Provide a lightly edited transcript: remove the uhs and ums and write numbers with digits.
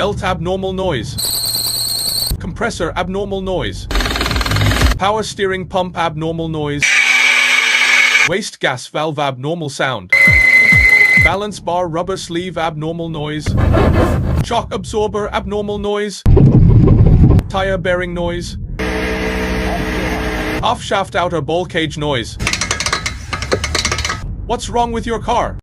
Belt abnormal noise. Compressor abnormal noise. Power steering pump abnormal noise. Waste gas valve abnormal sound. Balance bar rubber sleeve abnormal noise. Shock absorber abnormal noise. Tire bearing noise. Off shaft outer bowl cage noise. What's wrong with your car?